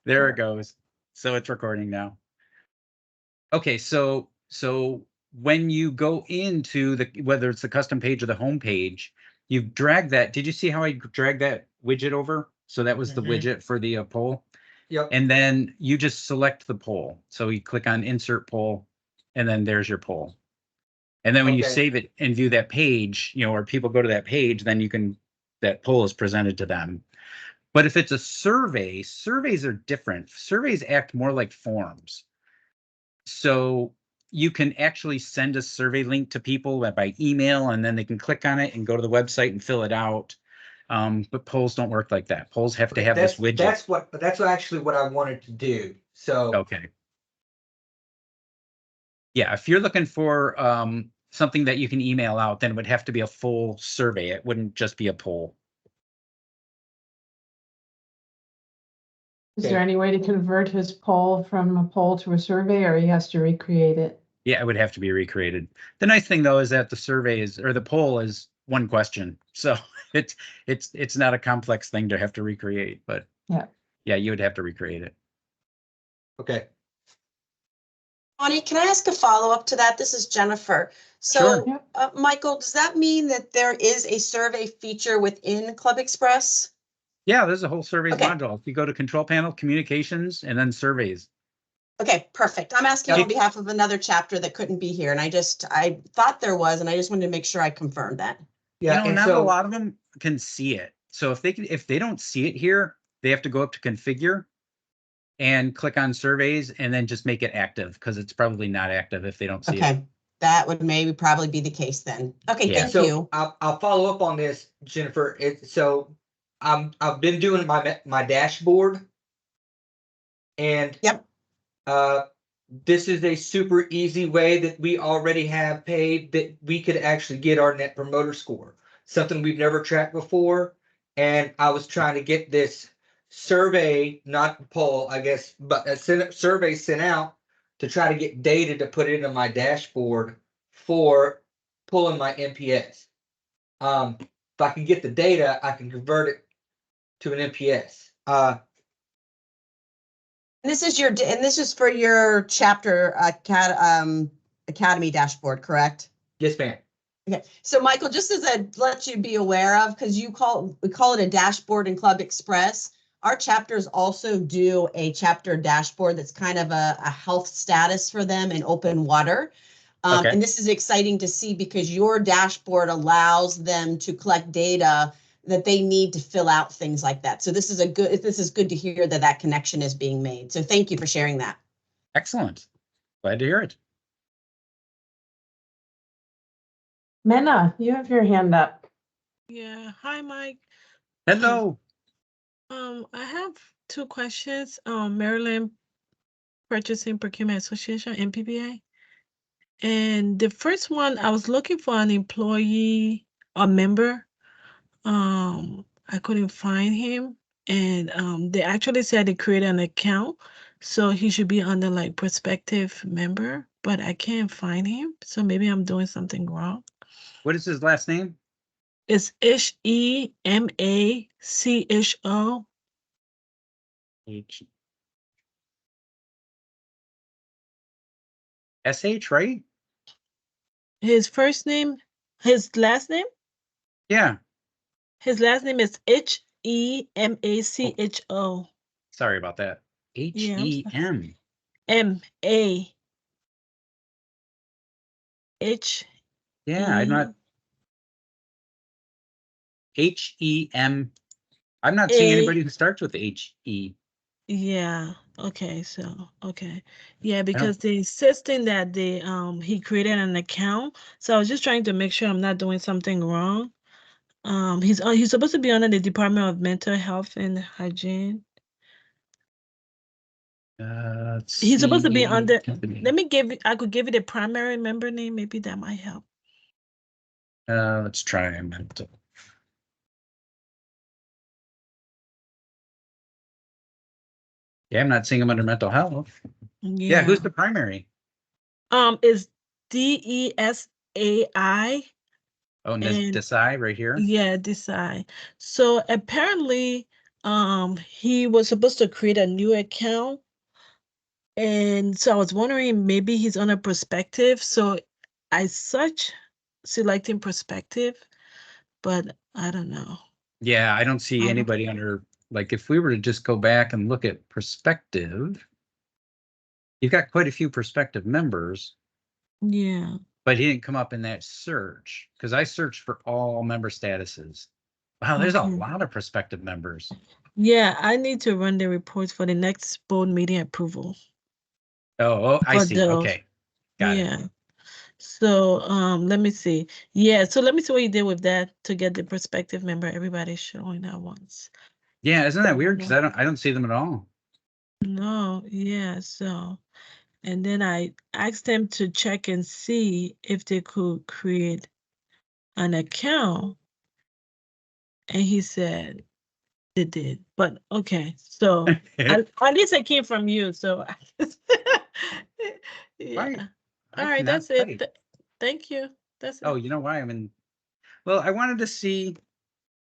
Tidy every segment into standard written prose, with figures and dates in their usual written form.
There it goes. So it's recording now. Okay, so when you go into whether it's the custom page or the home page, you drag that. Did you see how I dragged that widget over? So that was the widget for the poll. Yep. And then you just select the poll. So you click on insert poll, and then there's your poll. And then when you save it and view that page, or people go to that page, then that poll is presented to them. But if it's a survey, surveys are different. Surveys act more like forms. So you can actually send a survey link to people by email, and then they can click on it and go to the website and fill it out. But polls don't work like that. Polls have to have this widget. That's actually what I wanted to do. So okay. Yeah, if you're looking for something that you can email out, then it would have to be a full survey. It wouldn't just be a poll. Is there any way to convert his poll from a poll to a survey, or he has to recreate it? Yeah, it would have to be recreated. The nice thing though is that the survey or the poll is one question, so it's not a complex thing to have to recreate. But yeah, you would have to recreate it. Okay. Bonnie, can I ask a follow-up to that? This is Jennifer. So, sure. Michael, does that mean that there is a survey feature within ClubExpress? Yeah, there's a whole surveys module. If you go to control panel, communications, and then surveys. Okay, perfect. I'm asking on behalf of another chapter that couldn't be here, and I thought there was, and I just wanted to make sure I confirmed that. Yeah, not a lot of them can see it. So if they don't see it here, they have to go up to configure and click on surveys and then just make it active, because it's probably not active if they don't see it. Okay, that would probably be the case then. Okay, thank you. I'll follow up on this, Jennifer. I've been doing my dashboard, and this is a super easy way that we already have paid that we could actually get our Net Promoter Score, something we've never tracked before. And I was trying to get this survey, not poll, I guess, but a survey sent out to try to get data to put into my dashboard for pulling my NPS. If I can get the data, I can convert it to an NPS. This is for your chapter academy dashboard, correct? Yes, ma'am. Okay, so Michael, just as I let you be aware of, because we call it a dashboard in ClubExpress, our chapters also do a chapter dashboard that's kind of a health status for them in open water. And this is exciting to see because your dashboard allows them to collect data that they need to fill out things like that. So this is good to hear that connection is being made. So thank you for sharing that. Excellent. Glad to hear it. Menna, you have your hand up. Yeah. Hi, Mike. Hello. I have two questions. Maryland Purchasing Procurement Association, MPPA. And the first one, I was looking for an employee, a member. I couldn't find him. And they actually said they created an account. So he should be under like prospective member, but I can't find him. So maybe I'm doing something wrong. What is his last name? It's H-E-M-A-C-H-O. S-H, right? His first name, his last name? Yeah. His last name is H-E-M-A-C-H-O. Sorry about that. H-E-M. M-A-H. Yeah, I'm not. H-E-M. I'm not seeing anybody who starts with H-E. Yeah. Okay. So, okay. Yeah, because they insisting that he created an account. So I was just trying to make sure I'm not doing something wrong. He's supposed to be under the Department of Mental Health and Hygiene. He's supposed to be under. I could give you the primary member name. Maybe that might help. Let's try mental. Yeah, I'm not seeing him under mental health. Yeah, who's the primary? Is DESAI. Oh, Desai right here? Yeah, Desai. So apparently, he was supposed to create a new account. And so I was wondering, maybe he's on a perspective. So I selecting perspective, but I don't know. Yeah, I don't see Uh-huh. anybody under, like, if we were to just go back and look at perspective, you've got quite a few perspective members, Yeah. but he didn't come up in that search because I searched for all member statuses. Wow, there's a Okay. lot of prospective members. Yeah, I need to run the reports for the next board meeting approval. Oh, I For see. those. Okay. Got it. Yeah. So let me see. Yeah, so let me see what you did with that to get the perspective member. Everybody's showing at once. Yeah, isn't that weird? Because I don't see them at all. No, yeah, so and then I asked them to check and see if they could create an account, and he said they did. But okay, so at least it came from you, so yeah. Right. I All right, cannot that's it. type. Thank you. That's it. Oh, you know why I'm in? Well, I wanted to see.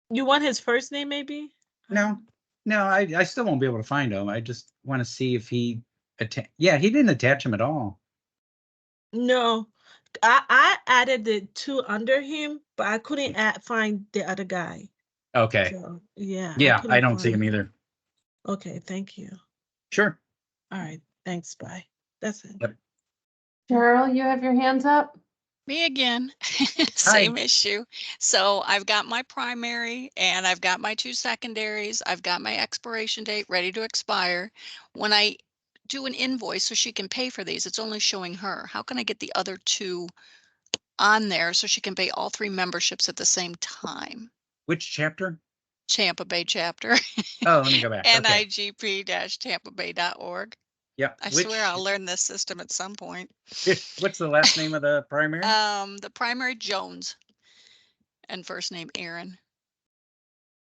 You want his first name, maybe? No, I still won't be able to find him. I just want to see if he yeah, he didn't attach him at all. No, I added the two under him, but I couldn't find the other guy. Okay. So yeah, Yeah, I don't find see him either. Okay, thank you. Sure. All right, thanks. Bye. That's it. Yep. Cheryl, you have your hands up? Me again, same issue. So I've got my primary and I've got my two secondaries. I've got my expiration date ready to expire. When I do an invoice so she can pay for these, it's only showing her. How can I get the other two on there so she can pay all three memberships at the same time? Which chapter? Tampa Bay chapter. Oh, let me go back. Okay. nigp-tampabay.org. Yep. I swear I'll learn this system at some point. What's the last name of the primary? The primary Jones and first name Aaron.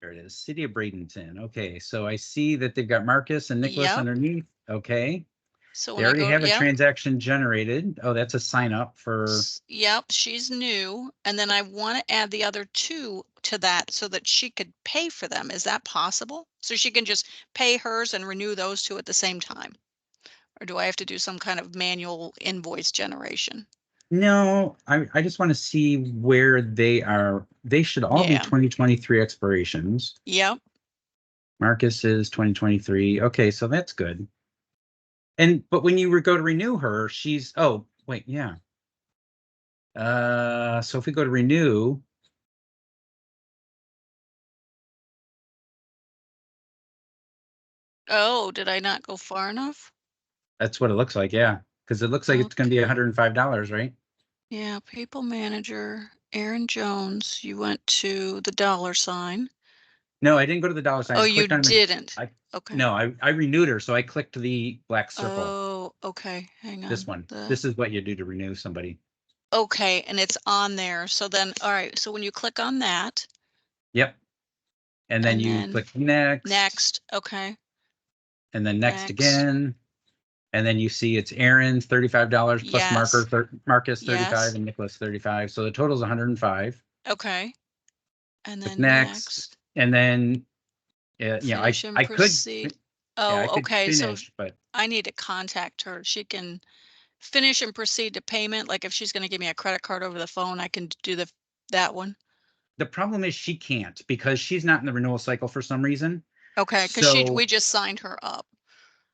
There it is. City of Bradenton. Okay, so I see that they've got Marcus and Nicholas Yep. underneath. Okay. So They when I already go, have a yep. transaction generated. Oh, that's a sign up for. Yep, she's new. And then I want to add the other two to that so that she could pay for them. Is that possible? So she can just pay hers and renew those two at the same time? Or do I have to do some kind of manual invoice generation? No, I just want to see where they are. They should all be Yeah. 2023 expirations. Yep. Marcus is 2023. Okay, so that's good. But when you go to renew her, she's, oh, wait, yeah. So if we go to renew, Oh, did I not go far enough? that's what it looks like, yeah. Because it looks like it's going to be $105, right? Yeah, people manager, Aaron Jones, you went to the $sign. No, I didn't go to the dollar sign. Oh, I you clicked on didn't? Okay. No, I renewed her, so I clicked the black circle. Oh, okay, hang on. This one. This is what you do to renew somebody. Okay, and it's on there. So then, all right, so when you click on that. Yep. And then you click next. Next, okay. And then next again. And then you see it's Aaron's $35 plus Marcus 35 and Nicholas 35. So the total is 105. Okay. And then next. And then I could. Oh, okay. Finish, so but I need to contact her. She can finish and proceed to payment. Like if she's going to give me a credit card over the phone, I can do that one. The problem is she can't because she's not in the renewal cycle for some reason. Okay, because we just signed her up.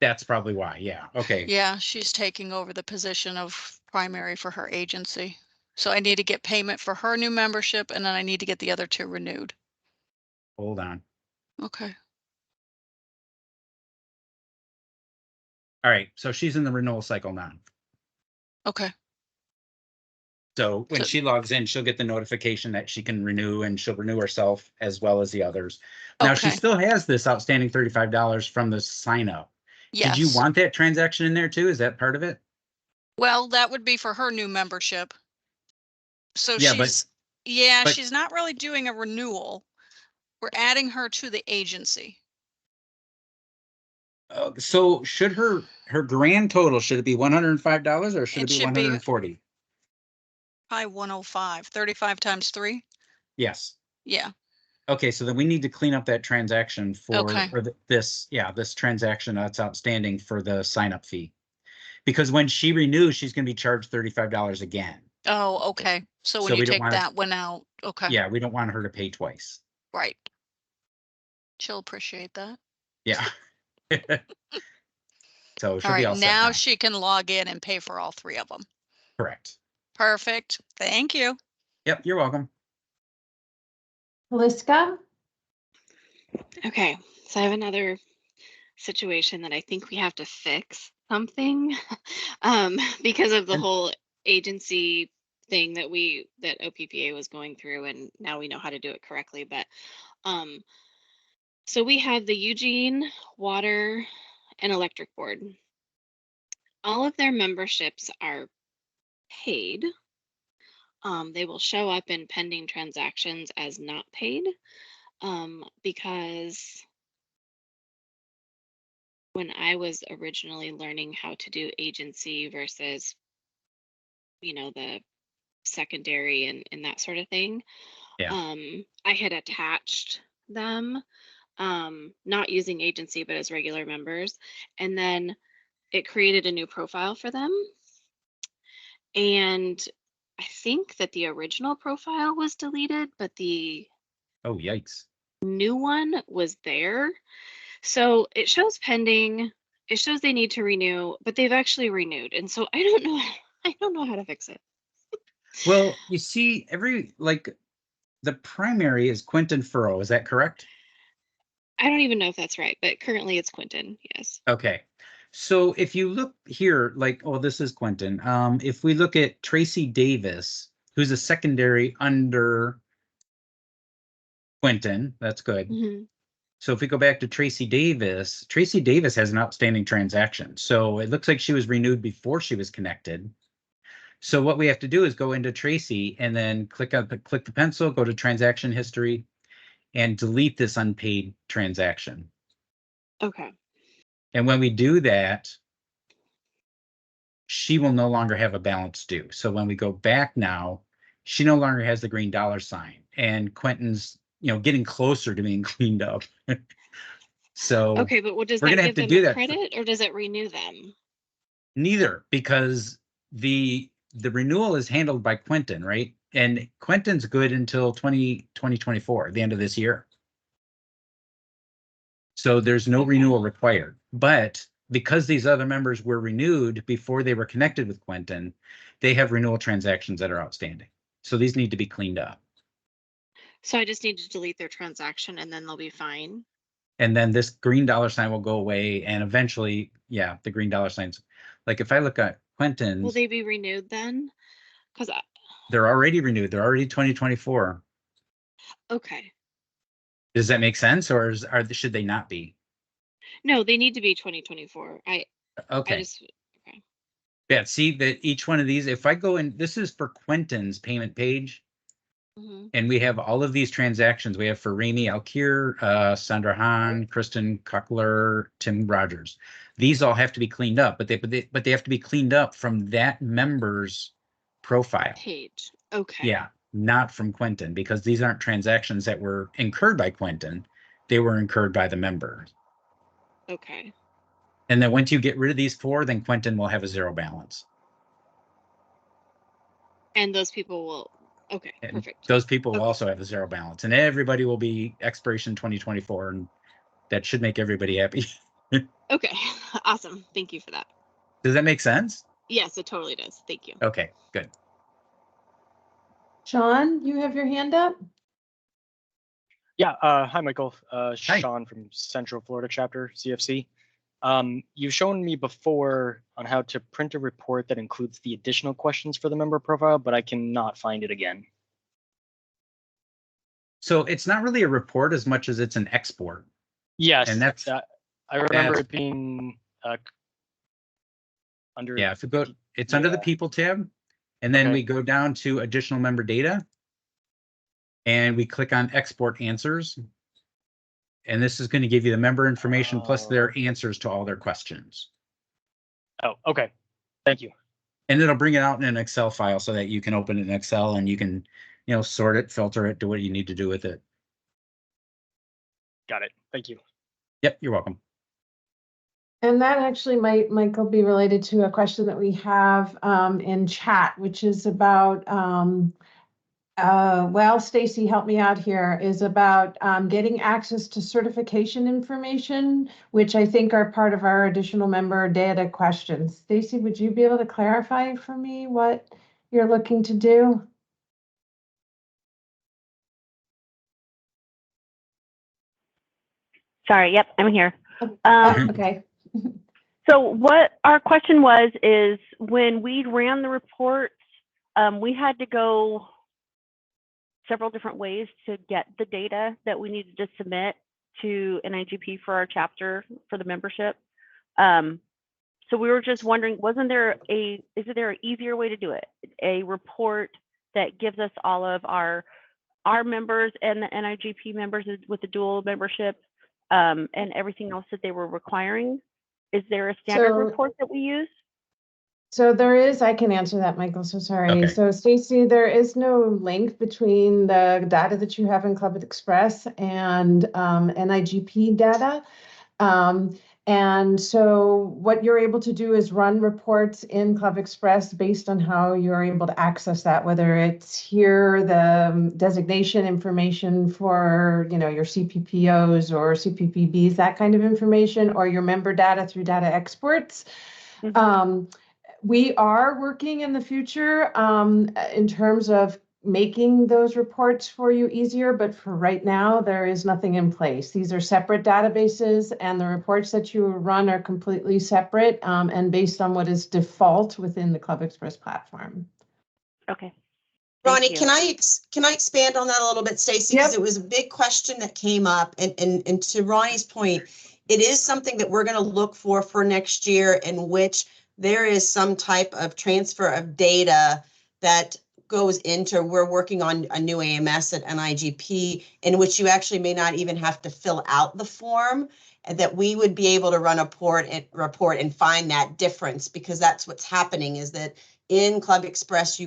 That's probably why. Yeah. Okay. Yeah, she's taking over the position of primary for her agency. So I need to get payment for her new membership and then I need to get the other two renewed. Hold on. Okay. All right. So she's in the renewal cycle now. Okay. So when she logs in, she'll get the notification that she can renew and she'll renew herself as well as the others. Now she still has this outstanding $35 from the sign up. Yes. Did you want that transaction in there too? Is that part of it? Well, that would be for her new membership. So yeah, she's not really doing a renewal. We're adding her to the agency. So should her grand total, should it be $105 or should it be 140? Probably 105, 35 times 3. Yes. Yeah. Okay, so then we need to clean up that transaction for, Okay. or this transaction that's outstanding for the sign up fee. Because when she renews, she's gonna be charged $35 again. Oh, okay. So when So you we don't take want that one out, okay, Yeah, we don't want her to pay twice. right. She'll appreciate that. Yeah. So All she'll be right, all set now now. she can log in and pay for all 3 of them. Correct. Perfect. Thank you. Yep, you're welcome. Liska? Okay, so I have another situation that I think we have to fix something because of the And- whole agency thing that OPPA was going through, and now we know how to do it correctly. But so we have the Eugene Water and Electric Board. All of their memberships are paid. They will show up in pending transactions as not paid because when I was originally learning how to do agency versus, the secondary and that sort of thing, Yeah. I had attached them, not using agency, but as regular members. And then it created a new profile for them. And I think that the original profile was deleted, but the Oh, yikes. new one was there. So it shows pending. It shows they need to renew, but they've actually renewed. And so I don't know. I don't know how to fix it. Well, you see, the primary is Quentin Furrow. Is that correct? I don't even know if that's right, but currently it's Quentin. Yes. Okay. So if you look here, this is Quentin. If we look at Tracy Davis, who's a secondary under Quentin, that's good. Mm-hmm. So if we go back to Tracy Davis has an outstanding transaction. So it looks like she was renewed before she was connected. So what we have to do is go into Tracy and then click the pencil, go to transaction history, and delete this unpaid transaction. Okay. And when we do that, she will no longer have a balance due. So when we go back now, she no longer has the green dollar sign, and Quentin's, getting closer to being cleaned up. So Okay, but does we're that gonna give have to them do a that. credit or does it renew them? Neither, because the renewal is handled by Quentin, right? And Quentin's good until 2024, the end of this year. So there's no Okay. renewal required. But because these other members were renewed before they were connected with Quentin, they have renewal transactions that are outstanding. So these need to be cleaned up. So I just need to delete their transaction and then they'll be fine. And then this green dollar sign will go away. And eventually, the green dollar signs, like if I look at Quentin's. Will they be renewed then? Because they're already renewed. They're already 2024. okay. Does that make sense, or should they not be? No, they need to be 2024. Okay. Okay. Yeah, see that each one of these, if I go in, this is for Quentin's payment page, Mm-hmm. and we have all of these transactions. We have for Rami Alkir, Sandra Hahn, Kristen Kuckler, Tim Rogers. These all have to be cleaned up, but they have to be cleaned up from that member's profile. Page. Okay. Yeah, not from Quentin, because these aren't transactions that were incurred by Quentin. They were incurred by the member. Okay. And then once you get rid of these 4, then Quentin will have a 0 balance. And those people will. Okay. And Perfect. those people will Okay. also have a 0 balance, and everybody will be expiration 2024, and that should make everybody happy. Okay. Awesome. Thank you for that. Does that make sense? Yes, it totally does. Thank you. Okay, good. Sean, you have your hand up? Yeah, hi, Michael. Hi. Sean from Central Florida Chapter, CFC. You've shown me before on how to print a report that includes the additional questions for the member profile, but I cannot find it again. So it's not really a report as much as it's an export. Yes, And that's I remember it being under. Yeah, if you go, it's under the people tab, and then Okay. we go down to additional member data, and we click on export answers. And this is going to give you the member information plus their answers to all their questions. Oh, okay. Thank you. And it'll bring it out in an Excel file so that you can open it in Excel and you can, sort it, filter it, do what you need to do with it. Got it. Thank you. Yep, you're welcome. And that actually might, Michael, be related to a question that we have in chat, which is about, well, Stacy, help me out here, is about getting access to certification information, which I think are part of our additional member data questions. Stacy, would you be able to clarify for me what you're looking to do? Sorry, yep, I'm here. Okay. So what our question was is when we ran the reports, we had to go several different ways to get the data that we needed to submit to NIGP for our chapter for the membership. So we were just wondering, is there an easier way to do it? A report that gives us all of our members and the NIGP members with the dual membership and everything else that they were requiring? Is there a standard report that we use? So there is, I can answer that, Michael, so sorry. Okay. So Stacy, there is no link between the data that you have in ClubExpress and NIGP data. And so what you're able to do is run reports in ClubExpress based on how you're able to access that, whether it's here, the designation information for, your CPPOs or CPPBs, that kind of information, or your member data through data exports. We are working in the future in terms of making those reports for you easier, but for right now, there is nothing in place. These are separate databases, and the reports that you run are completely separate and based on what is default within the ClubExpress platform. Okay. Ronnie, can I expand on that a little bit, Stacy? Because it was a big question that came up, and to Ronnie's point, it is something that we're going to look for next year, in which there is some type of transfer of data that goes into, we're working on a new AMS at NIGP, in which you actually may not even have to fill out the form, and that we would be able to run a report and find that difference, because that's what's happening, is that in ClubExpress,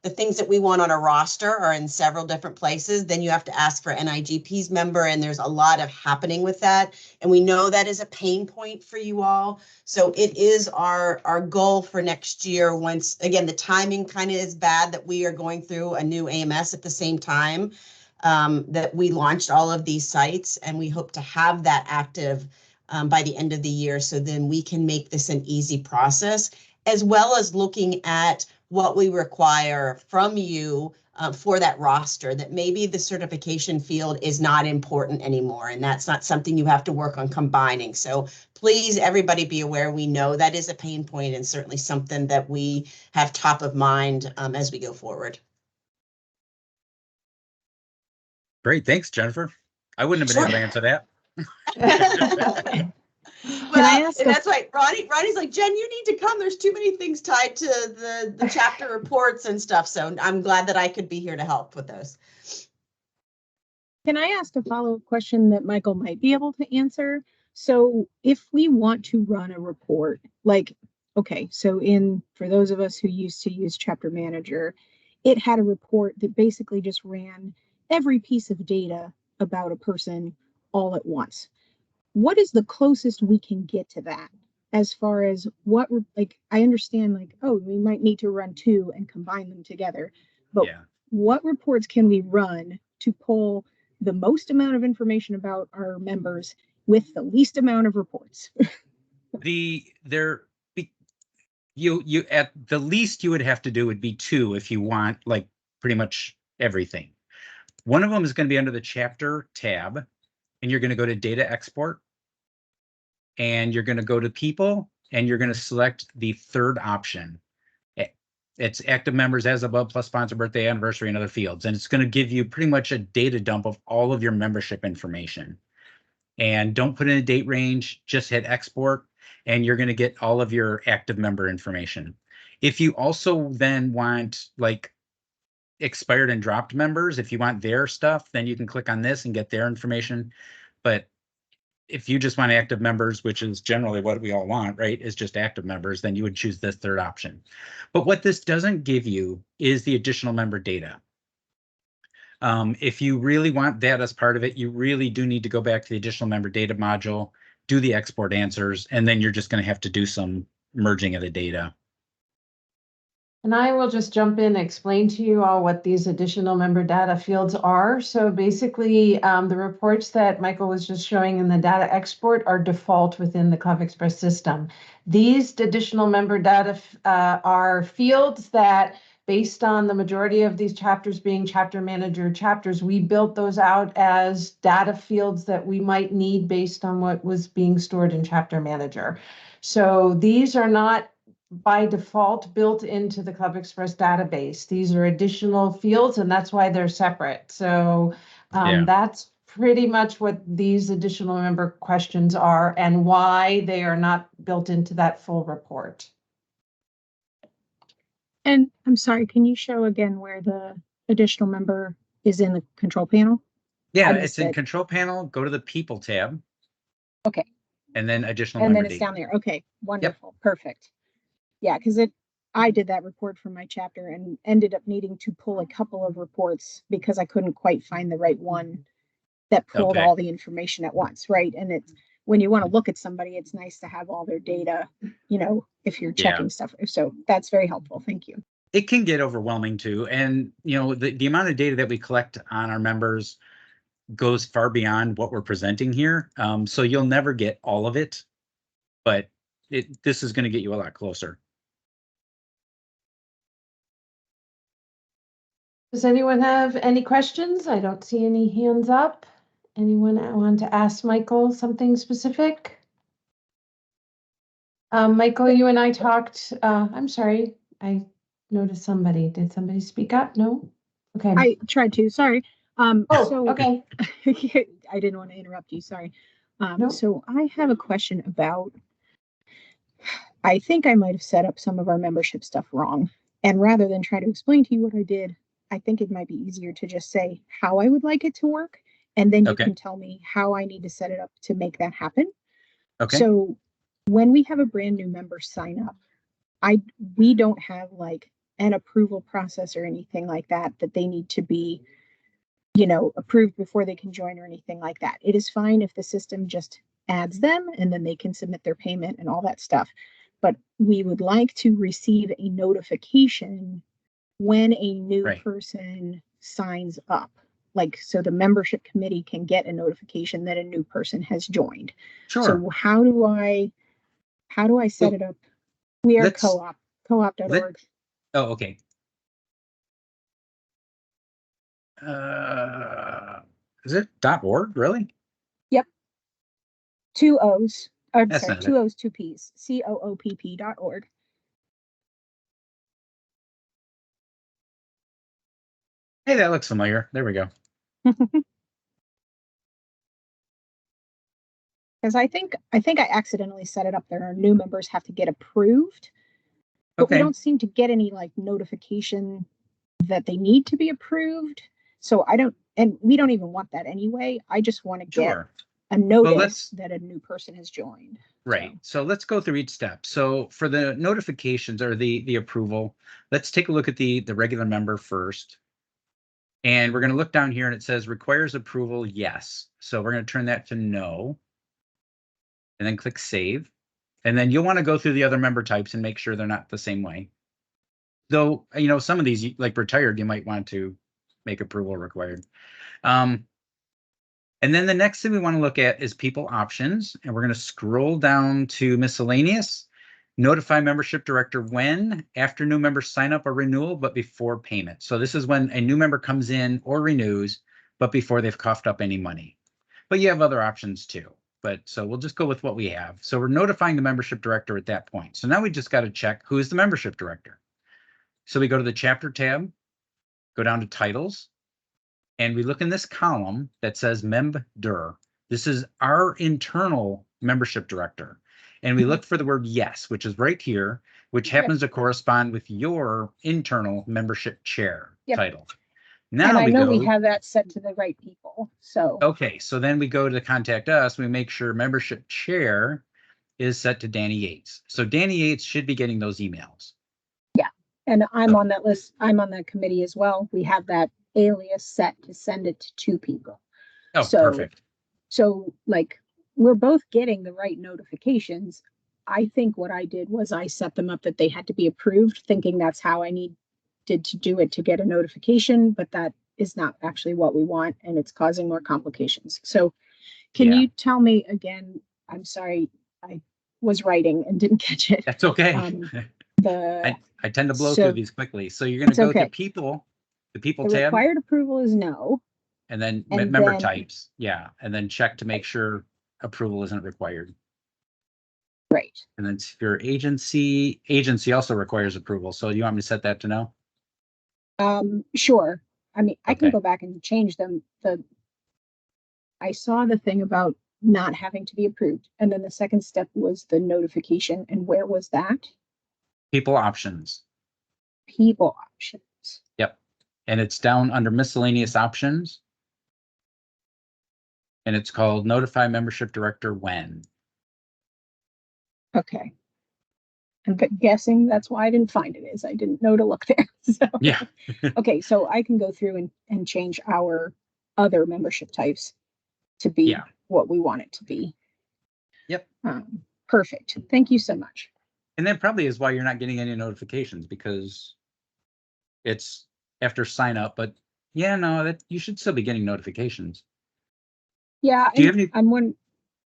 the things that we want on a roster are in several different places. Then you have to ask for NIGP's member, and there's a lot of happening with that. And we know that is a pain point for you all. So it is our goal for next year. Once again, the timing kind of is bad that we are going through a new AMS at the same time that we launched all of these sites, and we hope to have that active by the end of the year. So then we can make this an easy process, as well as looking at what we require from you for that roster, that maybe the certification field is not important anymore, and that's not something you have to work on combining. So please, everybody be aware, we know that is a pain point, and certainly something that we have top of mind as we go forward. Great, thanks, Jennifer. I wouldn't have been able to answer that. Well, and that's why Ronnie's like, Jen, you need to come. There's too many things tied to the chapter reports and stuff. So I'm glad that I could be here to help with those. Can I ask a follow-up question that Michael might be able to answer? So if we want to run a report, okay, so for those of us who used to use Chapter Manager, it had a report that basically just ran every piece of data about a person all at once. What is the closest we can get to that, as far as what, I understand, we might need to run two and combine them together, but what reports can we run to pull the most amount of information about our members with the least amount of reports? You at the least you would have to do would be two if you want pretty much everything. One of them is going to be under the chapter tab, and you're going to go to data export, and you're going to go to people, and you're going to select the third option. It's active members as above plus sponsor, birthday, anniversary, and other fields. And it's going to give you pretty much a data dump of all of your membership information. And don't put in a date range, just hit export, and you're going to get all of your active member information. If you also then want expired and dropped members, if you want their stuff, then you can click on this and get their information. But if you just want active members, which is generally what we all want, right, is just active members, then you would choose this third option. But what this doesn't give you is the additional member data. If you really want that as part of it, you really do need to go back to the additional member data module, do the export answers, and then you're just going to have to do some merging of the data. And I will just jump in and explain to you all what these additional member data fields are. So basically, the reports that Michael was just showing in the data export are default within the ClubExpress system. These additional member data are fields that, based on the majority of these chapters being chapter manager chapters, we built those out as data fields that we might need based on what was being stored in chapter manager. So these are not by default built into the ClubExpress database. These are additional fields, and that's why they're separate. So that's pretty much what these additional member questions are and why they are not built into that full report. And I'm sorry, can you show again where the additional member is in the control panel? Yeah, it's in control panel. Go to the people tab. Okay. And then additional And member then it's data. down there. Okay, wonderful. Yep. Perfect. Yeah, because I did that report for my chapter and ended up needing to pull a couple of reports because I couldn't quite find the right one that pulled all the information at once, right? And it's when you want to look at somebody, it's nice to have all their data, you know, if you're checking stuff. So that's very helpful. Thank you. It can get overwhelming too. And, you know, the amount of data that we collect on our members goes far beyond what we're presenting here. So you'll never get all of it, but this is going to get you a lot closer. Does anyone have any questions? I don't see any hands up. Anyone want to ask Michael something specific? Michael, you and I talked, I'm sorry, I noticed somebody. Did somebody speak up? No? Okay. I tried to, sorry. Okay. I didn't want to interrupt you, sorry. So I have a question about, I think I might have set up some of our membership stuff wrong. And rather than try to explain to you what I did, I think it might be easier to just say how I would like it to work. And then you can tell me how I need to set it up to make that happen. Okay. So when we have a brand new member sign up, we don't have like an approval process or anything like that they need to be, you know, approved before they can join or anything like that. It is fine if the system just adds them and then they can submit their payment and all that stuff. But we would like to receive a notification when a new person signs up. Like, so the membership committee can get a notification that a new person has joined. Sure. So how do I set it up? We are co-op.org. Oh, okay. Is it .org, really? Yep. 2 O's. I'm That's sorry, not 2 it. O's, 2 P's. COOPP.org. Hey, that looks familiar. There we go. Because I think I accidentally set it up there. Our new members have to get approved, but we don't seem to get any like notification that they need to be approved. So we don't even want that anyway. I just want to get a notice that a new person has joined. Right. So let's go through each step. So for the notifications or the approval, let's take a look at the regular member first. And we're going to look down here and it says requires approval, yes. So we're going to turn that to no. And then click save. And then you'll want to go through the other member types and make sure they're not the same way. Though, you know, some of these, like retired, you might want to make approval required. And then the next thing we want to look at is people options. And we're going to scroll down to miscellaneous. Notify membership director when, after new members sign up or renewal, but before payment. So this is when a new member comes in or renews, but before they've coughed up any money. But you have other options too. But so we'll just go with what we have. So we're notifying the membership director at that point. So now we just got to check who is the membership director. So we go to the chapter tab, go down to titles, and we look in this column that says member. This is our internal membership director. And we look for the word yes, which is right here, which happens to correspond with your internal membership chair title. Now and I know we have that set to the right people. So okay, so then we go to contact us. We make sure membership chair is set to Danny Yates. So Danny Yates should be getting those emails. Yeah, and I'm on that list. I'm on that committee as well. We have that alias set to send it to 2 people. Oh, So- perfect. So like, we're both getting the right notifications. I think what I did was I set them up that they had to be approved, thinking that's how I needed to do it to get a notification, but that is not actually what we want, and it's causing more complications. So can Yeah. you tell me again, I'm sorry, I was writing and didn't catch it. That's okay. The I tend to blow so through these quickly. So you're going to it's go okay. to people, the people The tab, required approval is no. and then and member then- types. Yeah. And then check to make Right. sure approval isn't required. Right. And then if your agency also requires approval. So you want me to set that to no? Sure. I mean, I can Okay. go back and change them. I saw the thing about not having to be approved. And then the second step was the notification. And where was that? People options. People options. Yep. And it's down under miscellaneous options. And it's called notify membership director when. Okay. I'm guessing that's why I didn't find it, is I didn't know to look there. So, Yeah. okay, so I can go through and change our other membership types to be Yeah. what we want it to be. Yep. Perfect. Thank you so much. And that probably is why you're not getting any notifications, because it's after sign up, but yeah, no, that you should still be getting notifications. Yeah, Do you have any,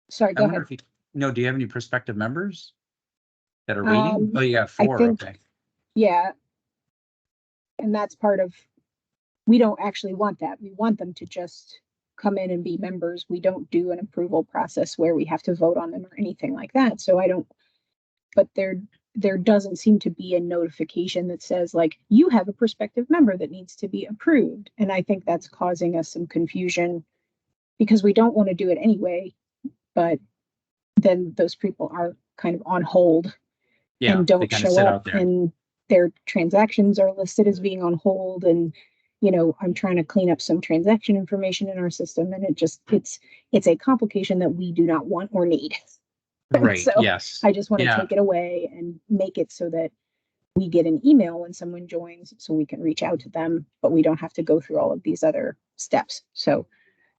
sorry, I go wonder ahead. if do you have any prospective members that are waiting? Oh, you got I 4, think- okay. Yeah. And that's part of, we don't actually want that. We want them to just come in and be members. We don't do an approval process where we have to vote on them or anything like that. So but there doesn't seem to be a notification that says like, you have a prospective member that needs to be approved. And I think that's causing us some confusion because we don't want to do it anyway, but then those people are kind of on hold Yeah, and they don't kind of show sit up, out there. and their transactions are listed as being on hold. And I'm trying to clean up some transaction information in our system, and it's a complication that we do not want or need. Right, So yes. I just want to Yeah. take it away and make it so that we get an email when someone joins, so we can reach out to them, but we don't have to go through all of these other steps. So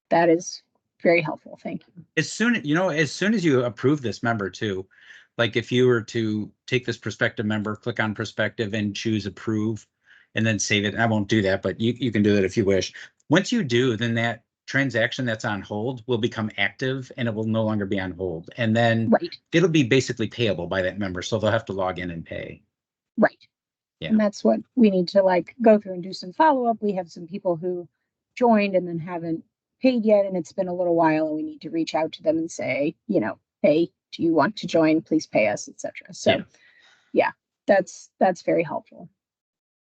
that is very helpful. Thank you. As soon as you approve this member too, like if you were to take this prospective member, click on prospective and choose approve and then save it. I won't do that, but you can do that if you wish. Once you do, then that transaction that's on hold will become active and it will no longer be on hold. And then Right. it'll be basically payable by that member. So they'll have to log in and pay. Right. Yeah. And that's what we need to like go through and do some follow-up. We have some people who joined and then haven't paid yet, and it's been a little while, and we need to reach out to them and say, hey, do you want to join? Please pay us, etc. So yeah, that's very helpful.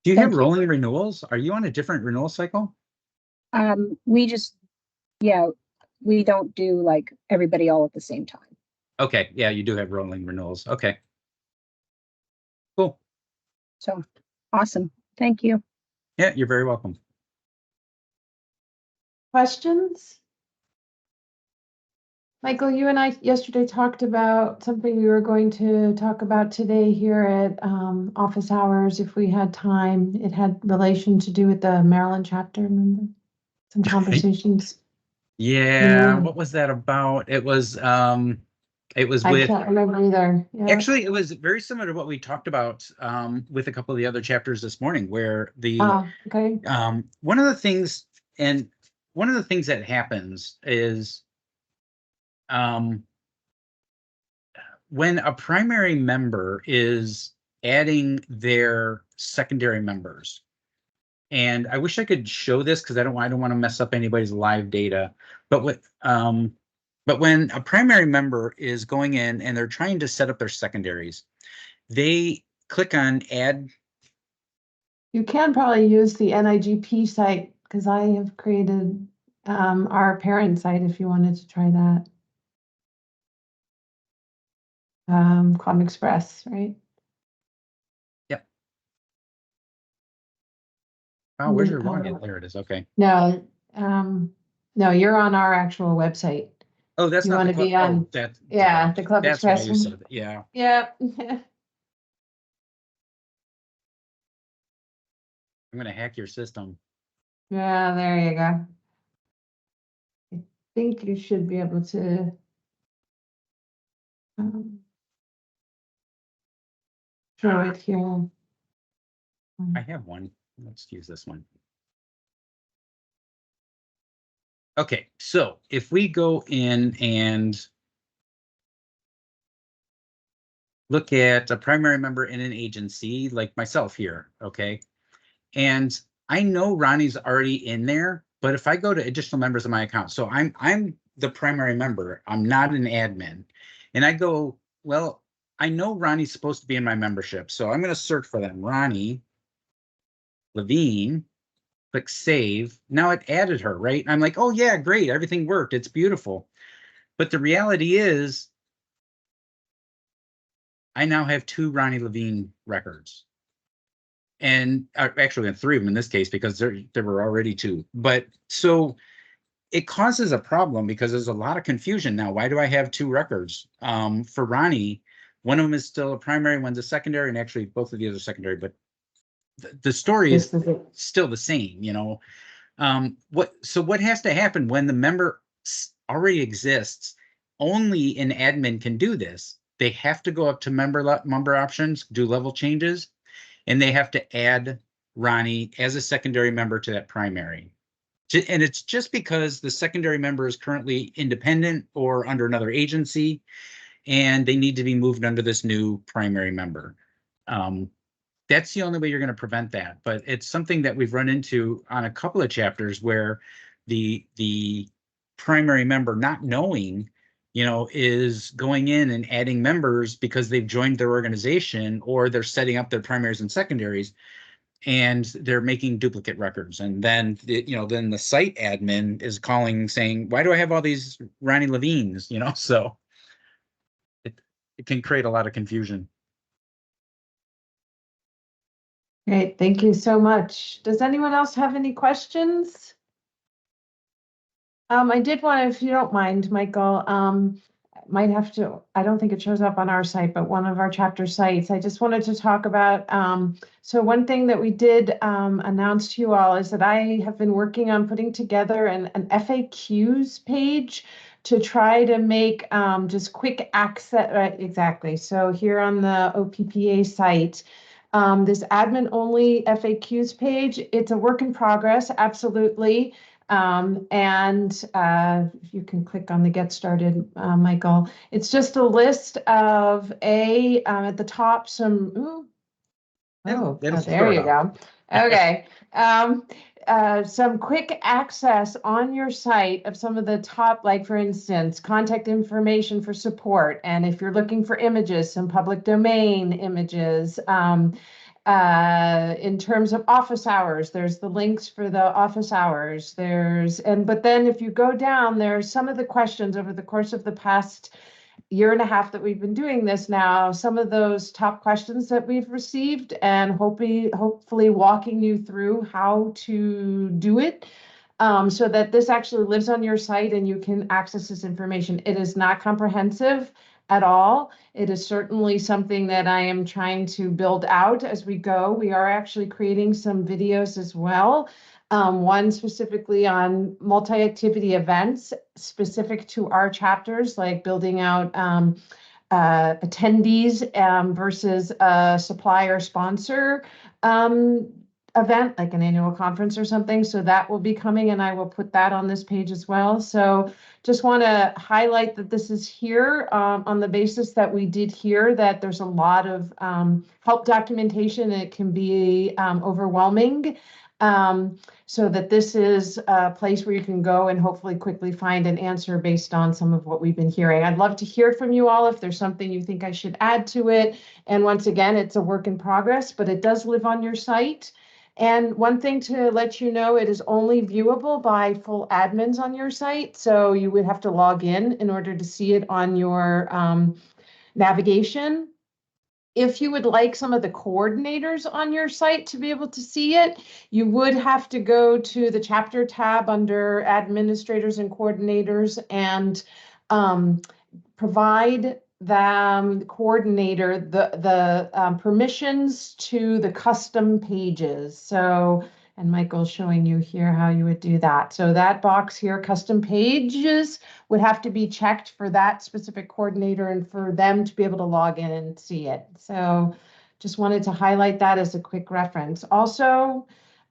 Do you Thank have you. rolling renewals? Are you on a different renewal cycle? We don't do like everybody all at the same time. Okay. Yeah, you do have rolling renewals. Okay. Cool. So awesome. Thank you. Yeah, you're very welcome. Questions? Michael, you and I yesterday talked about something we were going to talk about today here at office hours if we had time. It had relation to do with the Maryland chapter, remember? Some conversations. Yeah, Yeah. what was that about? It was I with can't remember either. Yeah. actually it was very similar to what we talked about with a couple of the other chapters this morning, where the Okay. one of the things that happens is when a primary member is adding their secondary members. And I wish I could show this because I don't want to mess up anybody's live data. But when a primary member is going in and they're trying to set up their secondaries, they click on add. You can probably use the NIGP site because I have created our parent site if you wanted to try that. ClubExpress, right? Yep. Oh, where's your login? There it is. Okay. No, no, you're on our actual website. Oh, that's You not wanna the club. be on- Yeah, the Club That's why Express you one. said that. Yeah. Yep. I'm gonna hack your system. Yeah, there you go. I think you should be able to. Show it here. I have one. Let's use this one. Okay, so if we go in and look at a primary member in an agency like myself here, okay? And I know Ronnie's already in there, but if I go to additional members of my account, so I'm the primary member, I'm not an admin. And I go, well, I know Ronnie's supposed to be in my membership, so I'm going to search for them. Ronnie Levine, click save. Now it added her, right? I'm like, oh yeah, great, everything worked, it's beautiful. But the reality is, I now have 2 Ronnie Levine records. And actually 3 of them in this case, because there were already 2. But so it causes a problem because there's a lot of confusion now. Why do I have 2 records? For Ronnie, one of them is still a primary, one's a secondary, and actually both of the others are secondary, but the story is still the same, you know. What has to happen when the member already exists? Only an admin can do this. They have to go up to member options, do level changes, and they have to add Ronnie as a secondary member to that primary. And it's just because the secondary member is currently independent or under another agency, and they need to be moved under this new primary member. That's the only way you're going to prevent that. But it's something that we've run into on a couple of chapters where the primary member, not knowing, you know, is going in and adding members because they've joined their organization or they're setting up their primaries and secondaries, and they're making duplicate records. And then, then the site admin is calling saying, why do I have all these Ronnie Levines? You know, so it can create a lot of confusion. Great, thank you so much. Does anyone else have any questions? I did want to, if you don't mind, Michael, might have to, I don't think it shows up on our site, but one of our chapter sites. I just wanted to talk about, so one thing that we did announce to you all is that I have been working on putting together an FAQs page to try to make just quick access, right, exactly. So here on the OPPA site, this admin only FAQs page, it's a work in progress, absolutely. If you can click on the get started, Michael, it's just a list of at the top some, there you go. Okay. Some quick access on your site of some of the top, like for instance, contact information for support. And if you're looking for images, some public domain images. In terms of office hours, there's the links for the office hours. But then if you go down, there's some of the questions over the course of the past year and a half that we've been doing this now, some of those top questions that we've received, and hopefully walking you through how to do it, so that this actually lives on your site and you can access this information. It is not comprehensive at all. It is certainly something that I am trying to build out as we go. We are actually creating some videos as well. One specifically on multi-activity events specific to our chapters, like building out attendees versus a supplier sponsor event, like an annual conference or something. So that will be coming, and I will put that on this page as well. So just want to highlight that this is here on the basis that we did hear that there's a lot of help documentation, and it can be overwhelming. So that this is a place where you can go and hopefully quickly find an answer based on some of what we've been hearing. I'd love to hear from you all if there's something you think I should add to it. And once again, it's a work in progress, but it does live on your site. And one thing to let you know, it is only viewable by full admins on your site. So you would have to log in order to see it on your navigation. If you would like some of the coordinators on your site to be able to see it, you would have to go to the chapter tab under administrators and coordinators and provide the coordinator the permissions to the custom pages. So And Michael's showing you here how you would do that. So that box here, custom pages, would have to be checked for that specific coordinator and for them to be able to log in and see it. So just wanted to highlight that as a quick reference. Also,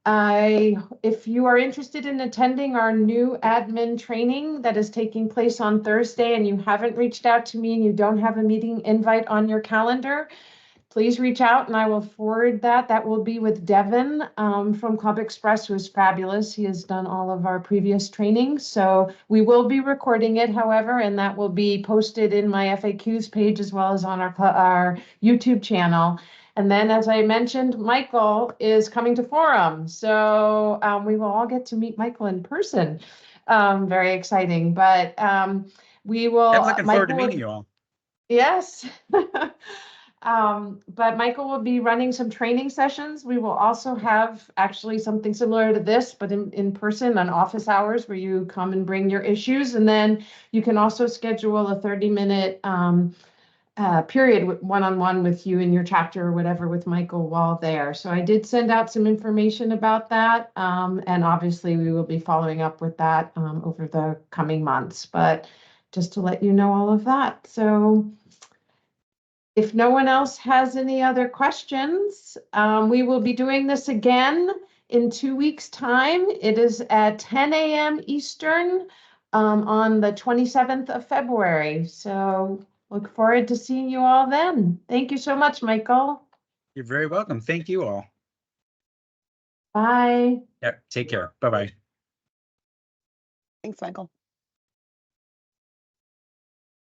if you are interested in attending our new admin training that is taking place on Thursday and you haven't reached out to me and you don't have a meeting invite on your calendar, please reach out and I will forward that. That will be with Devin from ClubExpress, who is fabulous. He has done all of our previous trainings. So we will be recording it, however, and that will be posted in my FAQs page as well as on our YouTube channel. And then, as I mentioned, Michael is coming to Forum. So we will all get to meet Michael in person. Very exciting. But we will. I'm looking forward to Michael, meeting you all. yes. But Michael will be running some training sessions. We will also have actually something similar to this, but in person on office hours where you come and bring your issues. And then you can also schedule a 30-minute period one-on-one with you in your chapter or whatever with Michael while there. So I did send out some information about that. And obviously we will be following up with that over the coming months, but just to let you know all of that. So if no one else has any other questions, we will be doing this again in 2 weeks' time. It is at 10 a.m. Eastern on the 27th of February. So look forward to seeing you all then. Thank you so much, Michael. You're very welcome. Thank you all. Bye. Yeah, take care. Bye-bye. Thanks, Michael.